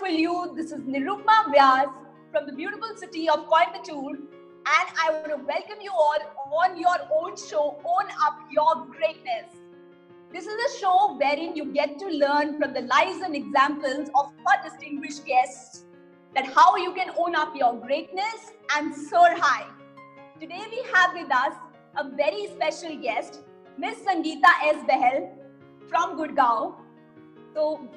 beautiful youth. This is Nirupama Vyas from the beautiful city of Coimbatore, and I want to welcome you all on your own show, Own Up Your Greatness. This is a show wherein you get to learn from the lives and examples of our distinguished guests that how you can own up your greatness and soar high. Today we have with us a very special guest, Miss Sangeeta Bahl from Gurgaon. So,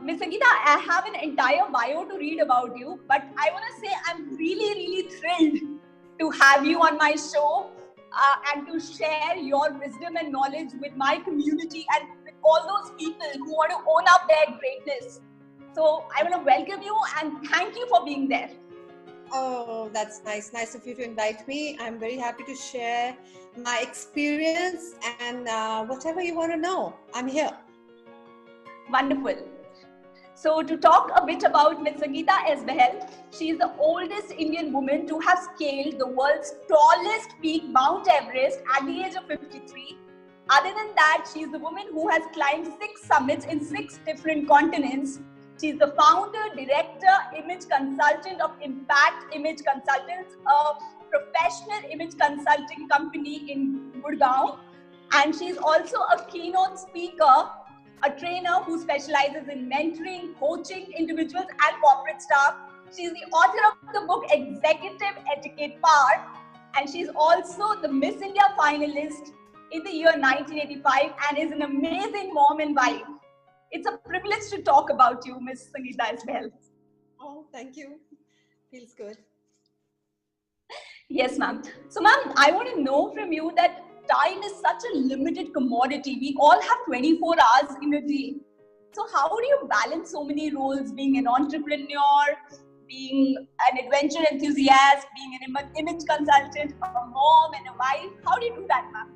Ms. Sangeeta, I have an entire bio to read about you, but I want to say I'm really thrilled to have you on my show and to share your wisdom and knowledge with my community and with all those people who want to own up their greatness. So, I want to welcome you and thank you for being there. Oh, that's nice. Nice of you to invite me. I'm very happy to share my experience and whatever you want to know. I'm here. Wonderful. So to talk a bit about Ms. Sangeeta Bahl, she is the oldest Indian woman to have scaled the world's tallest peak, Mount Everest, at the age of 53. Other than that, she is the woman who has climbed 6 summits in 6 different continents. She is the founder, director, image consultant of Impact Image Consultants, a professional image consulting company in Gurgaon. And she is also a keynote speaker, a trainer who specializes in mentoring, coaching individuals and corporate staff. She is the author of the book Executive Etiquette Part, and she is also the Miss India finalist in the year 1985 and is an amazing mom and wife. It's a privilege to talk about you, Miss Sangeeta Bahl. Oh, thank you. Feels good. Yes, ma'am. So, ma'am, I want to know from you that time is such a limited commodity. We all have 24 hours in a day. So how do you balance so many roles, being an entrepreneur, being an adventure enthusiast, being an image consultant, a mom and a wife? How do you do that, ma'am?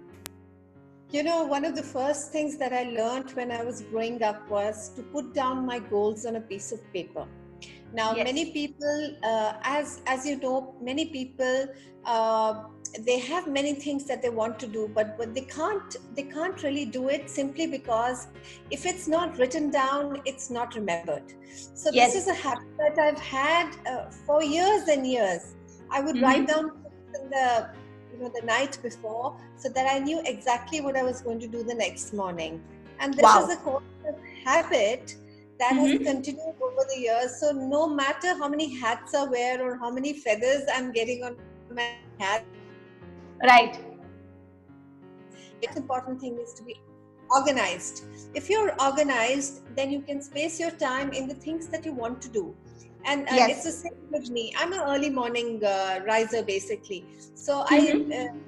You know, one of the first things that I learned when I was growing up was to put down my goals on a piece of paper. Now, Yes. many people, as you know, many people, they have many things that they want to do, but they can't really do it simply because if it's not written down, it's not remembered. So Yes. This is a habit that I've had for years and years. I would write down in the night before so that I knew exactly what I was going to do the next morning. And this is a constant habit that has continued over the years. So no matter how many hats I wear or how many feathers I'm getting on my hat, right. The important thing is to be organized. If you're organized, then you can space your time in the things that you want to do. And It's the same with me. I'm an early morning riser, basically. So I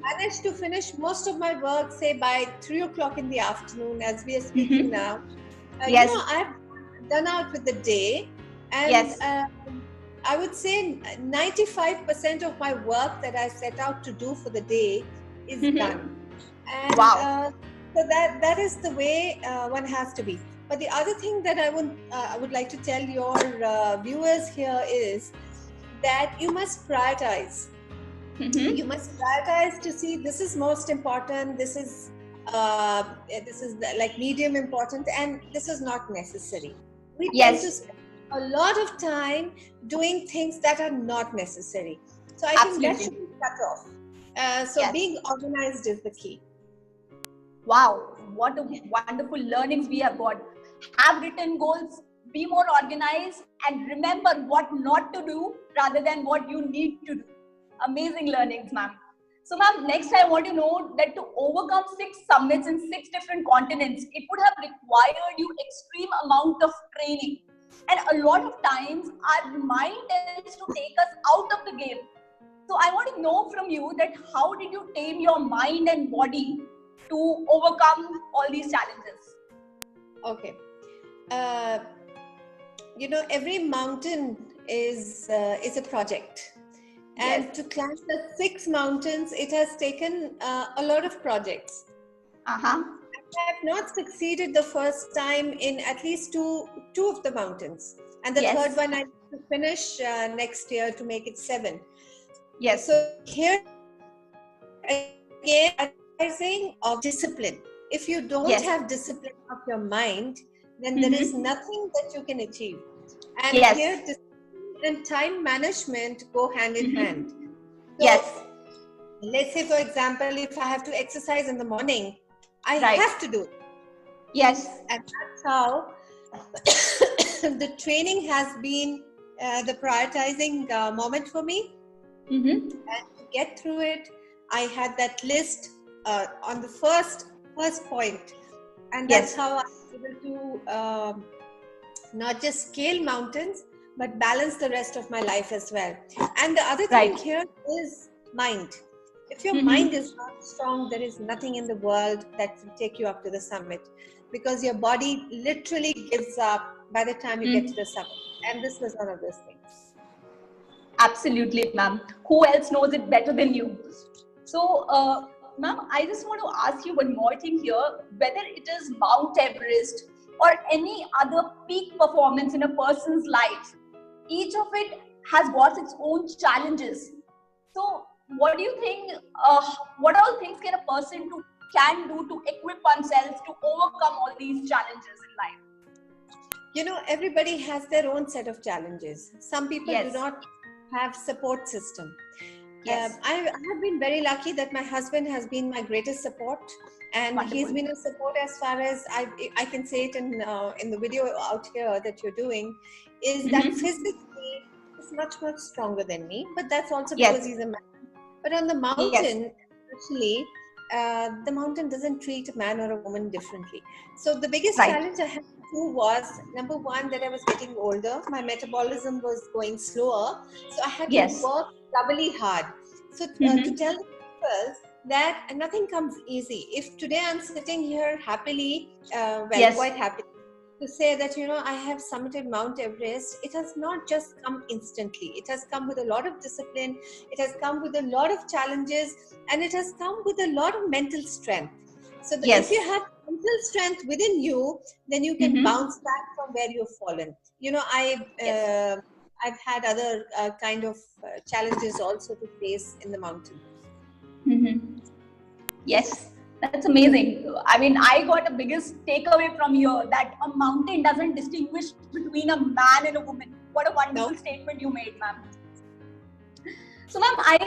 managed to finish most of my work, say by 3 o'clock in the afternoon, as we are speaking now. Yes. I've done out with the day, and I would say 95% of my work that I set out to do for the day is done. And so that is the way one has to be. But the other thing that I would like to tell your viewers here is that you must prioritize. You must prioritize to see this is most important, this is like medium important, and this is not necessary. We tend to spend a lot of time doing things that are not necessary. So I think that should be cut off. Being organized is the key. Wow, what a wonderful learnings we have got. Have written goals, be more organized, and remember what not to do rather than what you need to do. Amazing learnings, ma'am. So, ma'am, next I want to know that to overcome 6 summits in 6 different continents, it would have required you extreme amount of training. And a lot of times, our mind tends to take us out of the game. So, I want to know from you that how did you tame your mind and body to overcome all these challenges? Okay. Every mountain is a project. And to climb the 6 mountains, it has taken a lot of projects. I have not succeeded the first time in at least two of the mountains. And the third one I need to finish next year to make it 7. Yes. So here again, advising of discipline. If you don't have discipline of your mind, then there is nothing that you can achieve. And here, discipline and time management go hand in hand. So, let's say, for example, if I have to exercise in the morning, I have to do it. Yes. And that's how the training has been the prioritizing moment for me. And to get through it, I had that list on the first point. And that's how I was able to not just scale mountains, but balance the rest of my life as well. And the other thing here is mind. If your mind is not strong, there is nothing in the world that will take you up to the summit, because your body literally gives up by the time you get to the summit. And this was one of those things. Absolutely, ma'am. Who else knows it better than you? So, ma'am, I just want to ask you one more thing here. Whether it is Mount Everest or any other peak performance in a person's life, each of it has got its own challenges. So, what do you think? What all things can a person can do to equip oneself to overcome all these challenges in life? Everybody has their own set of challenges. Some people do not have support system. I have been very lucky that my husband has been my greatest support, and he's been a support as far as I can say it in the video out here that you're doing, is that physically is much stronger than me, but that's also because he's a man. But on the mountain, actually, the mountain doesn't treat a man or a woman differently. So the biggest challenge I had to do was, number one, that I was getting older. My metabolism was going slower. So I had to work doubly hard. So to tell the people that nothing comes easy. If today I'm sitting here happily, quite happy, to say that, I have summited Mount Everest, it has not just come instantly. It has come with a lot of discipline. It has come with a lot of challenges, and it has come with a lot of mental strength. So if you have mental strength within you, then you can bounce back from where you've fallen. I've had other kind of challenges also to face in the mountain. Yes. That's amazing. I mean, I got a biggest takeaway from here that a mountain doesn't distinguish between a man and a woman. What a wonderful statement you made, ma'am. So, ma'am, I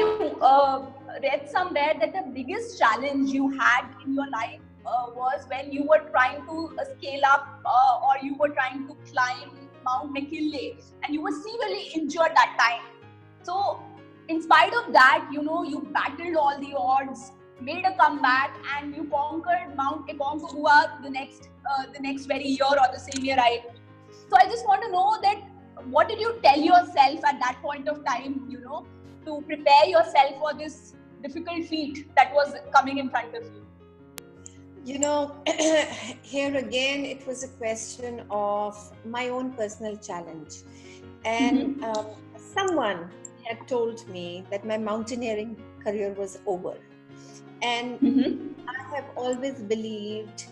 read somewhere that the biggest challenge you had in your life was when you were trying to scale up or you were trying to climb Mount McKinley, and you were severely injured that time. So, in spite of that, you battled all the odds, made a comeback, and you conquered Mount Aconcagua the next very year or the same year, right? So I just want to know that what did you tell yourself at that point of time, to prepare yourself for this difficult feat that was coming in front of you? Here again, it was a question of my own personal challenge. And someone had told me that my mountaineering career was over. And I have always believed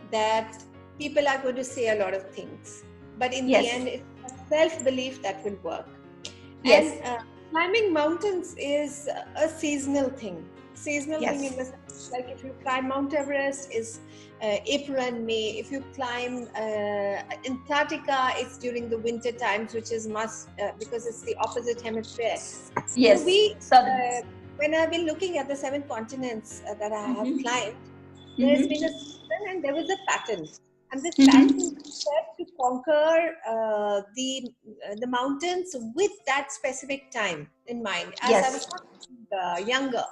that people are going to say a lot of things, but in the end, it's self-belief that will work. And climbing mountains is a seasonal thing. Thing in the sense, like if you climb Mount Everest, is April and May. If you climb Antarctica, it's during the winter times, which is because it's the opposite hemisphere. So when I've been looking at the 7 continents that I have climbed, there has been a season and there was a pattern. And this pattern was set to conquer the mountains with that specific time in mind. As I was younger.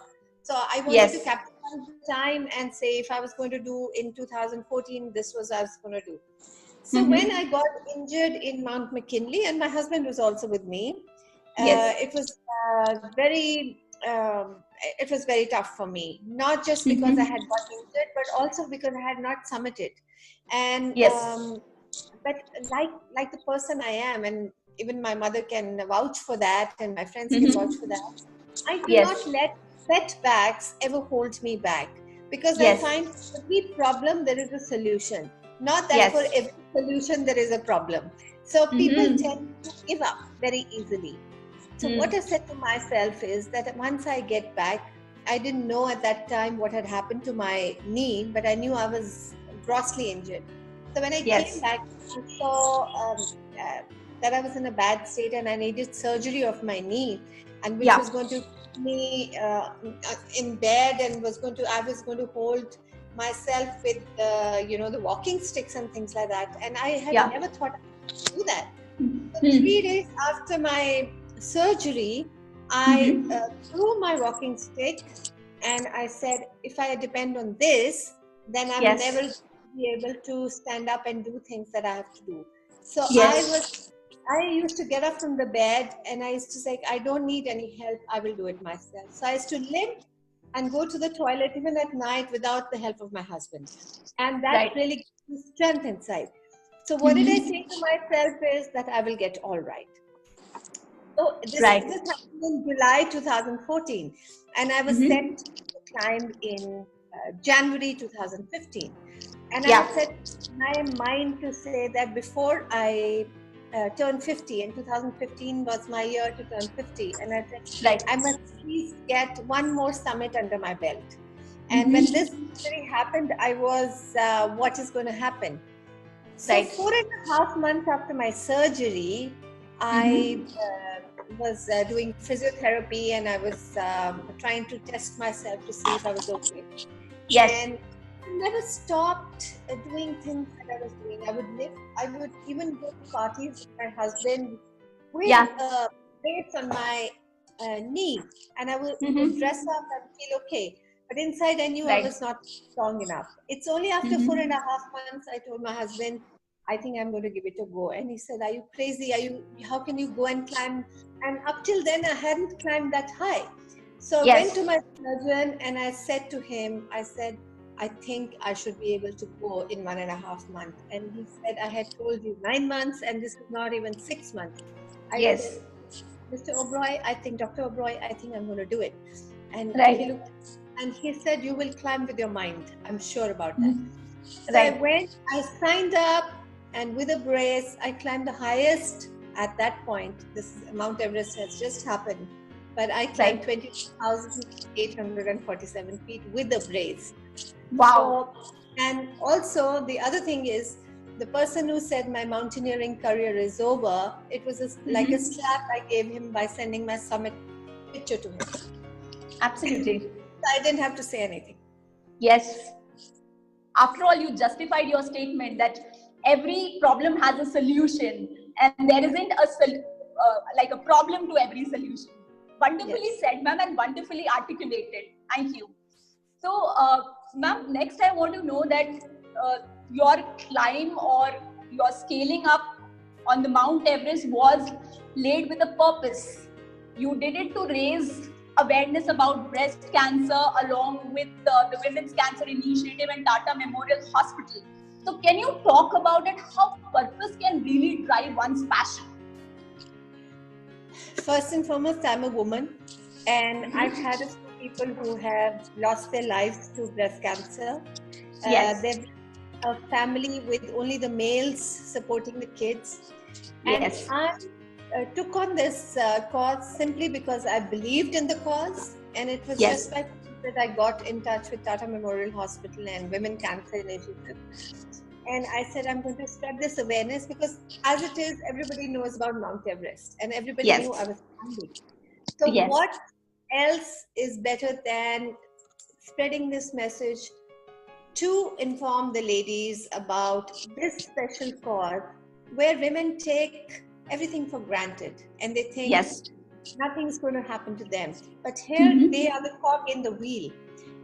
So I wanted to capitalize the time and say, if I was going to do in 2014, this was what I was going to do. So when I got injured in Mount McKinley, and my husband was also with me, it was it was very tough for me, not just because I had got injured, but also because I had not summited. And but like the person I am, and even my mother can vouch for that, and my friends can vouch for that, I do not let setbacks ever hold me back, because I find for every problem there is a solution, not that for every solution there is a problem. So people tend to give up very easily. So what I said to myself is that once I get back, I didn't know at that time what had happened to my knee, but I knew I was grossly injured. So when I came back, I saw that I was in a bad state and I needed surgery of my knee, and which was going to put me in bed, and I was going to hold myself with the walking sticks and things like that, and I had never thought I could do that. So 3 days after my surgery, I threw my walking stick and I said, if I depend on this, then I'm never be able to stand up and do things that I have to do. So I used to get up from the bed and I used to say, I don't need any help, I will do it myself. So I used to limp and go to the toilet even at night without the help of my husband. And that really gives me strength inside. So what did I say to myself is that I will get all right. So this happened in July 2014, and I was set to climb in January 2015. And I set my mind to say that before I turned 50, and 2015 was my year to turn 50, and I said, I must at least get one more summit under my belt. And when this really happened, I was, what is going to happen? So 4.5 months after my surgery, I was doing physiotherapy, and I was trying to test myself to see if I was okay. And I never stopped doing things that I was doing. I would even go to parties with my husband with weights on my knee, and I would dress up and feel okay. But inside I knew I was not strong enough. It's only after 4.5 months I told my husband, I think I'm going to give it a go. And he said, are you crazy? How can you go and climb? And up till then I hadn't climbed that high. So I went to my surgeon and I said to him, I said, I think I should be able to go in 1.5 months. And he said, I had told you 9 months and this is not even 6 months. I said, Mr. Oberoi, Dr. Oberoi, I think I'm going to do it. And he looked and he said, you will climb with your mind. I'm sure about that. So I signed up, and with a brace, I climbed the highest at that point. This Mount Everest has just happened, but I climbed 20,847 feet with a brace. Wow. So, and also the other thing is, the person who said my mountaineering career is over, it was like a slap I gave him by sending my summit picture to him. Absolutely. I didn't have to say anything. Yes. After all, you justified your statement that every problem has a solution, and there isn't a problem to every solution. Wonderfully said, ma'am, and wonderfully articulated. Thank you. So, ma'am, next I want to know that your climb or your scaling up on the Mount Everest was laid with a purpose. You did it to raise awareness about breast cancer along with the Women's Cancer Initiative and Tata Memorial Hospital. So can you talk about it, how purpose can really drive one's passion? First and foremost, I'm a woman, and I've had a few people who have lost their lives to breast cancer. They've a family with only the males supporting the kids. And I took on this cause simply because I believed in the cause, and it was just by that I got in touch with Tata Memorial Hospital and Women's Cancer Initiative. And I said, I'm going to spread this awareness because as it is, everybody knows about Mount Everest and everybody knew I was climbing. So what else is better than spreading this message to inform the ladies about this special cause where women take everything for granted and they think nothing's going to happen to them. But here they are the cog in the wheel.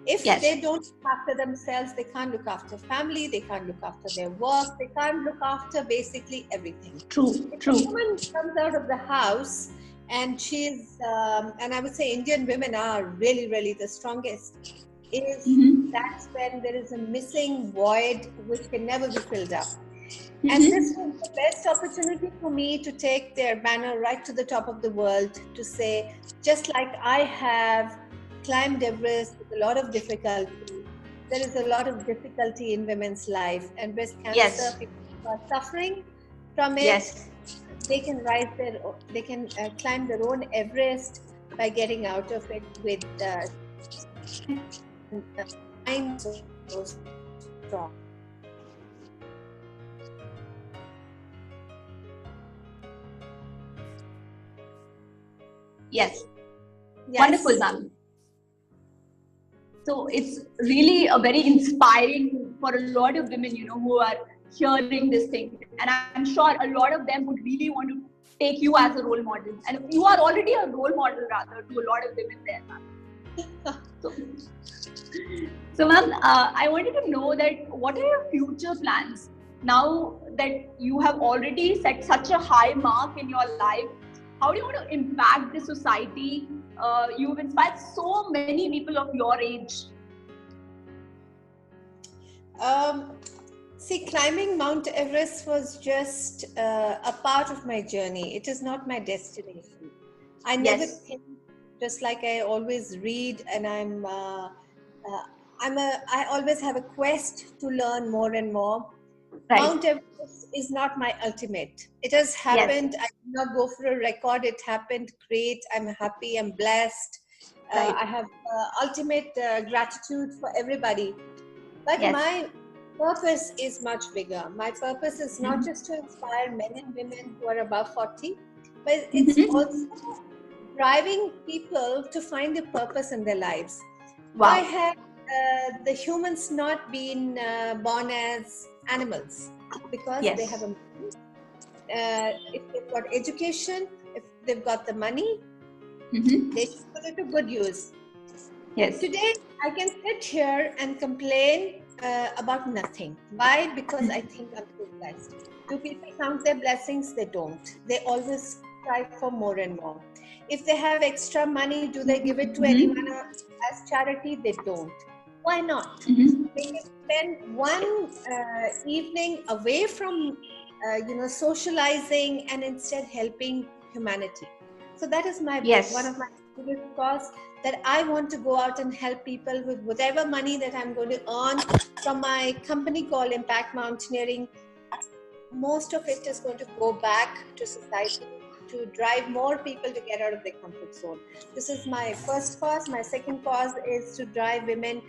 If they don't look after themselves, they can't look after family, they can't look after their work, they can't look after basically everything. If a woman comes out of the house and she's, and I would say Indian women are really, really the strongest, is that's when there is a missing void which can never be filled up. And this was the best opportunity for me to take their banner right to the top of the world to say, just like I have climbed Everest with a lot of difficulty, there is a lot of difficulty in women's life, and breast cancer, people who are suffering from it, they can climb their own Everest by getting out of it with mind so strong. Yes. Yes. Wonderful, ma'am. So it's really a very inspiring for a lot of women, who are hearing this thing. And I'm sure a lot of them would really want to take you as a role model. And you are already a role model, rather, to a lot of women there, ma'am. So ma'am, I wanted to know that what are your future plans? Now that you have already set such a high mark in your life, how do you want to impact the society? You've inspired so many people of your age. See, climbing Mount Everest was just a part of my journey. It is not my destination. I never think, just like I always read, and I always have a quest to learn more and more. Right. Mount Everest is not my ultimate. It has happened. I did not go for a record. It happened. Great. I'm happy. I'm blessed. Right. I have ultimate gratitude for everybody. But my purpose is much bigger. My purpose is not just to inspire men and women who are above 40, but it's also driving people to find a purpose in their lives. Wow. Why have the humans not been born as animals? Because they have a if they've got education, if they've got the money, they should put it to good use. Yes. Today, I can sit here and complain about nothing. Why? Because I think I'm so blessed. Do people count their blessings? They don't. They always strive for more and more. If they have extra money, do they give it to anyone as charity? They don't. Why not? They can spend one evening away from, socializing and instead helping humanity. So that is my one of my biggest cause, that I want to go out and help people with whatever money that I'm going to earn from my company called Impact Mountaineering. Most of it is going to go back to society to drive more people to get out of their comfort zone. This is my first cause. My second cause is to drive women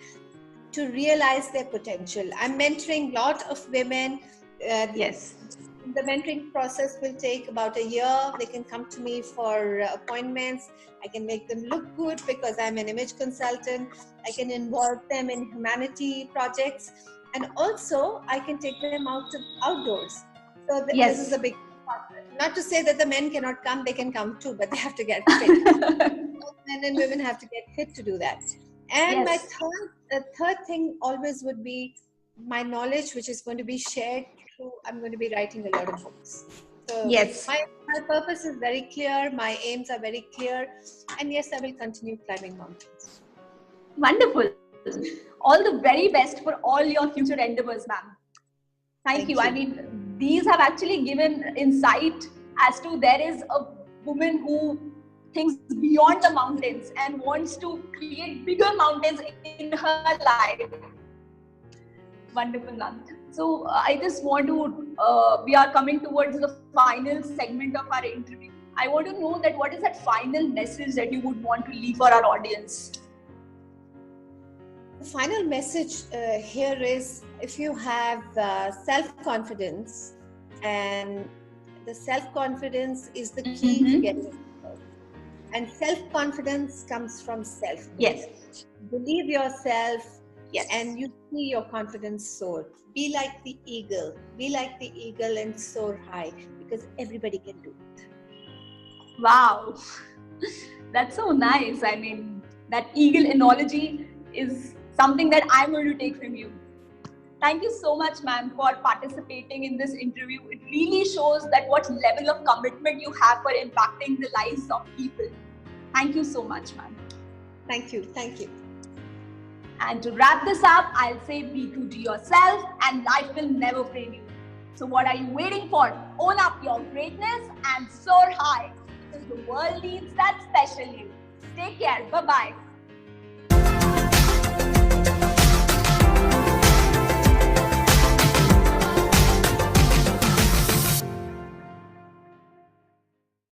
to realize their potential. I'm mentoring a lot of women. The mentoring process will take about a year. They can come to me for appointments. I can make them look good because I'm an image consultant. I can involve them in humanity projects. And also, I can take them outdoors. So this is a big part. Not to say that the men cannot come, they can come too, but they have to get fit. Men and women have to get fit to do that. And my third thing always would be my knowledge, which is going to be shared through, I'm going to be writing a lot of books. So my purpose is very clear. My aims are very clear. And yes, I will continue climbing mountains. Wonderful. All the very best for all your future endeavors, ma'am. Thank you. I mean, these have actually given insight as to there is a woman who thinks beyond the mountains and wants to create bigger mountains in her life. Wonderful, ma'am. So I just want to, we are coming towards the final segment of our interview. I want to know that what is that final message that you would want to leave for our audience? The final message here is, if you have self-confidence, and the self-confidence is the key to getting it. And self-confidence comes from self. Yes. Believe yourself, and you see your confidence soar. Be like the eagle. Be like the eagle and soar high, because everybody can do it. Wow. That's so nice. I mean, that eagle analogy is something that I'm going to take from you. Thank you so much, ma'am, for participating in this interview. It really shows that what level of commitment you have for impacting the lives of people. Thank you so much, ma'am. Thank you. Thank you. And to wrap this up, I'll say be true to yourself and life will never fail you. So what are you waiting for? Own up your greatness and soar high, because the world needs that special you. Take care. Bye-bye.